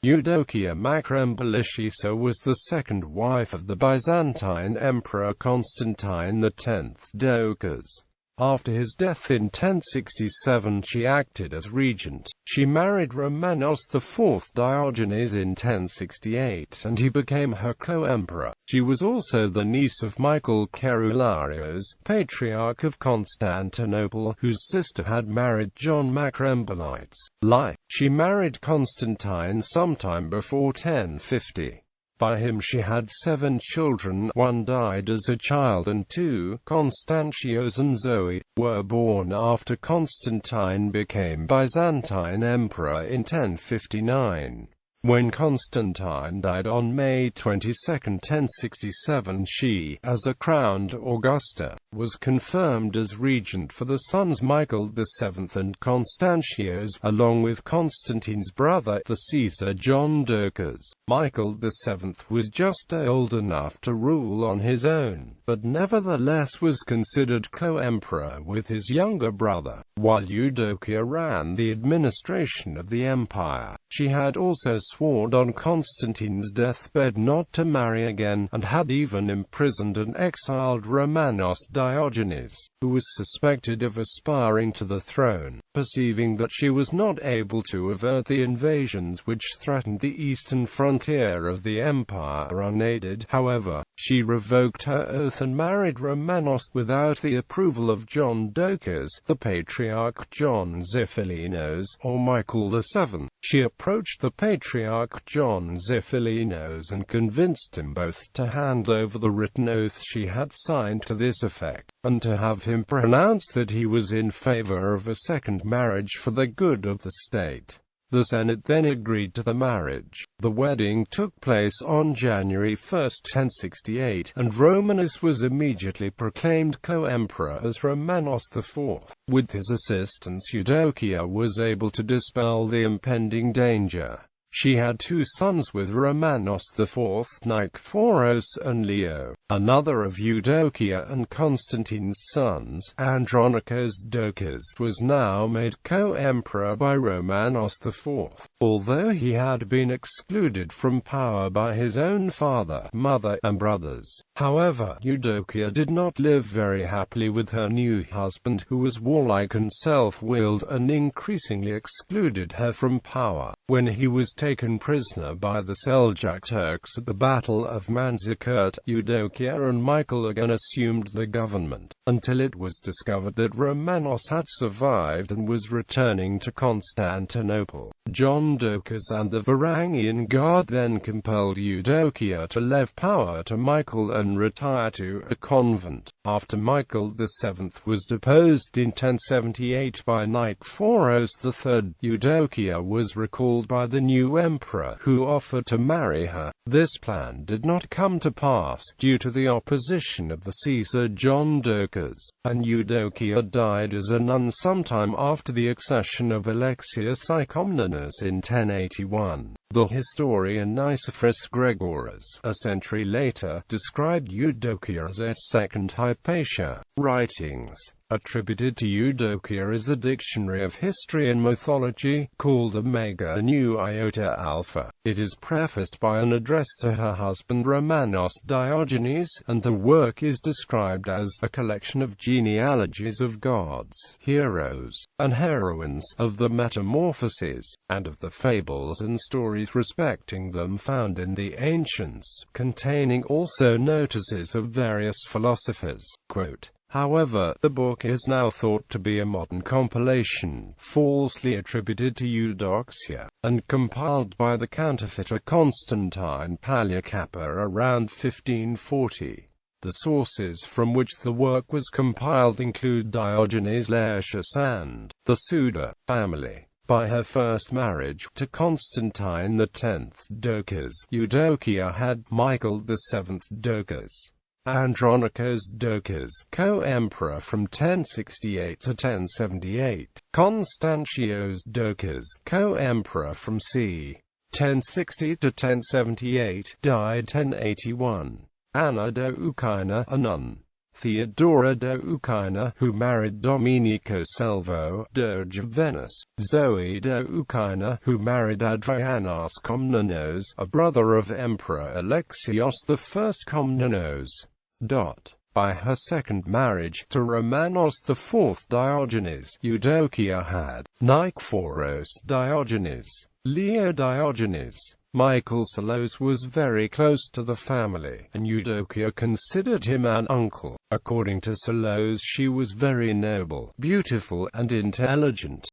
Eudokia Makrembolitissa was the second wife of the Byzantine Emperor Constantine X Doukas. After his death in 1067 she acted as regent. She married Romanos IV Diogenes in 1068, and he became her co-emperor. She was also the niece of Michael Keroularios, Patriarch of Constantinople, whose sister had married John Makrembolites. She married Constantine sometime before 1050. By him she had 7 children, 1 died as a child and 2, Constantios and Zoe, were born after Constantine became Byzantine emperor in 1059. When Constantine died on May 22, 1067, she, as a crowned Augusta, was confirmed as regent for the sons Michael VII and Constantios, along with Constantine's brother, the Caesar John Doukas. Michael VII was just old enough to rule on his own, but nevertheless was considered co-emperor with his younger brother. While Eudokia ran the administration of the empire, she had also sworn on Constantine's deathbed not to marry again, and had even imprisoned and exiled Romanos Diogenes, who was suspected of aspiring to the throne. Perceiving that she was not able to avert the invasions which threatened the eastern frontier of the empire unaided, however, she revoked her oath and married Romanos without the approval of John Doukas, the Patriarch John Xiphilinos, or Michael VII. She approached the Patriarch John Xiphilinos and convinced him both to hand over the written oath she had signed to this effect, and to have him pronounce that he was in favor of a second marriage for the good of the state. The Senate then agreed to the marriage. The wedding took place on January 1, 1068, and Romanus was immediately proclaimed co-emperor as Romanos IV. With his assistance, Eudokia was able to dispel the impending danger. She had 2 sons with Romanos IV, Nikephoros and Leo. Another of Eudokia and Constantine's sons, Andronicus Doukas, was now made co-emperor by Romanos IV. Although he had been excluded from power by his own father, mother, and brothers. However, Eudokia did not live very happily with her new husband, who was warlike and self-willed, and increasingly excluded her from power. When he was taken prisoner by the Seljuk Turks at the Battle of Manzikert, Eudokia and Michael again assumed the government, until it was discovered that Romanos had survived and was returning to Constantinople. John Doukas and the Varangian Guard then compelled Eudokia to leave power to Michael and retire to a convent. After Michael VII was deposed in 1078 by Nikephoros III, Eudokia was recalled by the new emperor, who offered to marry her. This plan did not come to pass due to the opposition of the Caesar John Doukas, and Eudokia died as a nun sometime after the accession of Alexius I Comnenus in 1081. The historian Nicephorus Gregoras, a century later, described Eudokia as a second Hypatia. Writings attributed to Eudokia is a dictionary of history and mythology, called Omega Nu Iota Alpha. It is prefaced by an address to her husband Romanos Diogenes, and the work is described as a collection of genealogies of gods, heroes, and heroines, of the metamorphoses, and of the fables and stories respecting them found in the ancients, containing also notices of various philosophers. Quote, however, the book is now thought to be a modern compilation, falsely attributed to Eudoxia, and compiled by the counterfeiter Constantine Pagliacappa around 1540. The sources from which the work was compiled include Diogenes Laertius and the Suda family. By her first marriage to Constantine X Doukas, Eudokia had Michael VII Doukas, Andronicus Doukas, co-emperor from 1068 to 1078, Constantios Doukas, co-emperor from c. 1060 to 1078, died 1081, Anna Doukaina, a nun. Theodora Doukaina, who married Domenico Salvo, Doge of Venice; Zoe Doukaina, who married Adrianos Komnenos, a brother of Emperor Alexios I Komnenos. By her second marriage to Romanos IV Diogenes, Eudokia had Nikephoros Diogenes, Leo Diogenes. Michael Keroularios was very close to the family, and Eudokia considered him an uncle. According to Keroularios, she was very noble, beautiful, and intelligent.